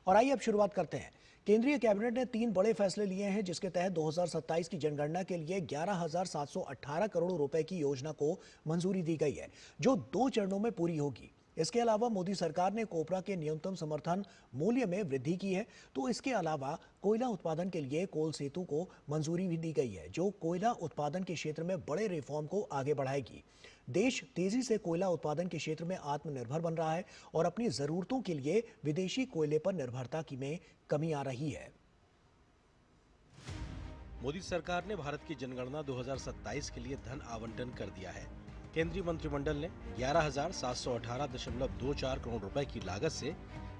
और आइए अब शुरुआत करते हैं। केंद्रीय कैबिनेट ने 3 बड़े फैसले लिए हैं, जिसके तहत 2027 की जनगणना के लिए 11,718 करोड़ रुपए की योजना को मंजूरी दी गई है, जो 2 चरणों में पूरी होगी। इसके अलावा मोदी सरकार ने कोपरा के न्यूनतम समर्थन मूल्य में वृद्धि की है। तो इसके अलावा कोयला उत्पादन के लिए कोल सेतु को मंजूरी भी दी गई है, जो कोयला उत्पादन के क्षेत्र में बड़े रिफॉर्म को आगे बढ़ाएगी। देश तेजी से कोयला उत्पादन के क्षेत्र में आत्मनिर्भर बन रहा है और अपनी जरूरतों के लिए विदेशी कोयले पर निर्भरता की में कमी आ रही है। मोदी सरकार ने भारत की जनगणना 2027 के लिए धन आवंटन कर दिया है। केंद्रीय मंत्रिमंडल ने 11,718.24 करोड़ रुपए की लागत से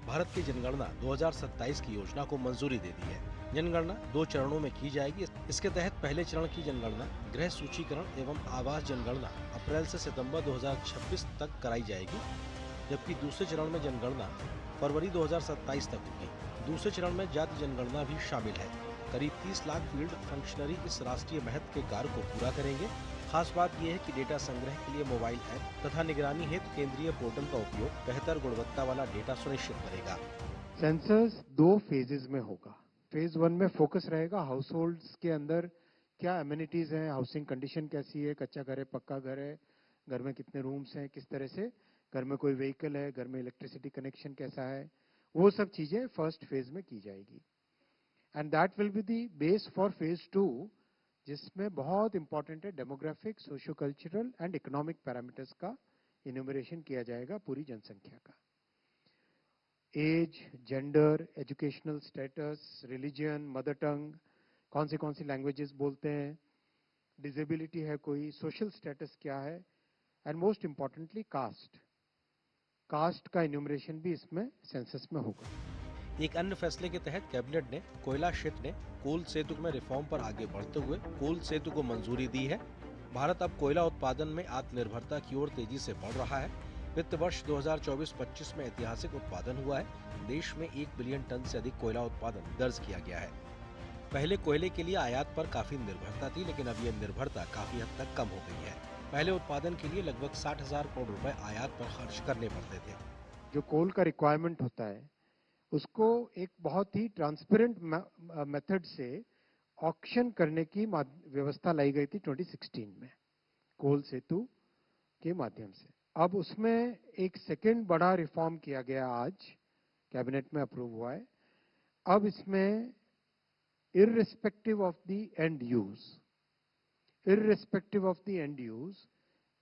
भारत की जनगणना 2027 की योजना को मंजूरी दे दी है। जनगणना 2 चरणों में की जाएगी। इसके तहत पहले चरण की जनगणना गृह सूचीकरण एवं आवास जनगणना अप्रैल से सितंबर 2026 तक कराई जाएगी, जबकि दूसरे चरण में जनगणना फरवरी 2027 तक होगी। दूसरे चरण में जाति जनगणना भी शामिल है। करीब 30 लाख फील्ड फंक्शनरी इस राष्ट्रीय महत्व के कार्य को पूरा करेंगे। खास बात यह है कि डेटा संग्रह के लिए मोबाइल ऐप तथा निगरानी हेतु केंद्रीय पोर्टल का उपयोग बेहतर गुणवत्ता वाला डेटा सुनिश्चित करेगा। सेंसस 2 फेजेस में होगा। फेज 1 में फोकस रहेगा हाउस होल्ड्स के अंदर क्या एमिनिटीज हैं, हाउसिंग कंडीशन कैसी है, कच्चा घर है, पक्का घर है, घर में कितने रूम्स हैं, किस तरह से घर में कोई व्हीकल है, घर में इलेक्ट्रिसिटी कनेक्शन कैसा है, वो सब चीजें फर्स्ट फेज में की जाएगी। And that will be the base for phase 2, जिसमें बहुत इंपॉर्टेंट है demographic, socio cultural and economic parameters का इन्यूमरेशन किया जाएगा पूरी जनसंख्या का। Age, gender, educational status, religion, mother tongue, कौन सी लैंग्वेजेस बोलते हैं, डिसेबिलिटी है कोई, सोशल स्टेटस क्या है, एंड मोस्ट इंपॉर्टेंटली कास्ट का इन्यूमरेशन भी इसमें सेंसस में होगा। एक अन्य फैसले के तहत कैबिनेट ने कोयला क्षेत्र ने कोल सेतु में रिफॉर्म पर आगे बढ़ते हुए कोल सेतु को मंजूरी दी है। भारत अब कोयला उत्पादन में आत्मनिर्भरता की ओर तेजी से बढ़ रहा है। वित्त वर्ष 2024-25 में ऐतिहासिक उत्पादन हुआ है। देश में 1 बिलियन टन से अधिक कोयला उत्पादन दर्ज किया गया है। पहले कोयले के लिए आयात पर काफी निर्भरता थी, लेकिन अब यह निर्भरता काफी हद तक कम हो गई है। पहले उत्पादन के लिए लगभग 60,000 करोड़ रुपए आयात पर खर्च करने पड़ते थे। जो कोल का रिक्वायरमेंट होता है, उसको एक बहुत ही ट्रांसपेरेंट मेथड से ऑक्शन करने की व्यवस्था लाई गई थी 2016 में कोल सेतु के माध्यम से। अब उसमें एक सेकंड बड़ा रिफॉर्म किया गया, आज कैबिनेट में अप्रूव हुआ है। अब इसमें irrespective of the end use,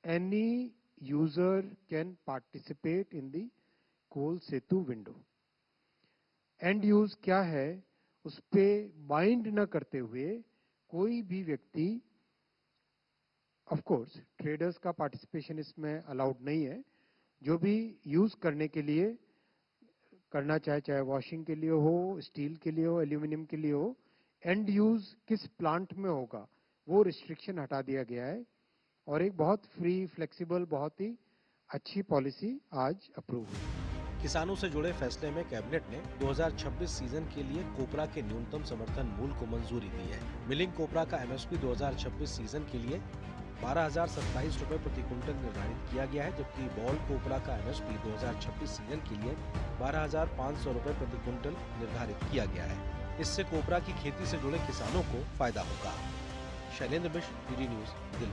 any user can participate in the coal Setu window. And use क्या है, उस पे बाइंड न करते हुए कोई भी व्यक्ति, ऑफ कोर्स ट्रेडर्स का पार्टिसिपेशन इसमें अलाउड नहीं है, जो भी यूज करने के लिए करना चाहे वॉशिंग के लिए हो, स्टील के लिए हो, एल्यूमिनियम के लिए हो, एंड यूज किस प्लांट में होगा वो रिस्ट्रिक्शन हटा दिया गया है। और एक बहुत फ्री, फ्लेक्सिबल, बहुत ही अच्छी पॉलिसी आज अप्रूव हुई। किसानों से जुड़े फैसले में कैबिनेट ने 2026 सीजन के लिए कोपरा के न्यूनतम समर्थन मूल्य को मंजूरी दी है। मिलिंग कोपरा का एमएसपी 2026 सीजन के लिए 12,027 रुपए प्रति क्विंटल निर्धारित किया गया है, जबकि बॉल कोपरा का एमएसपी 2026 सीजन के लिए 12,500 रुपए प्रति क्विंटल निर्धारित किया गया है। इससे कोपरा की खेती से जुड़े किसानों को फायदा होगा। शैलेंद्र मिश्र, डीडी न्यूज, दिल्ली।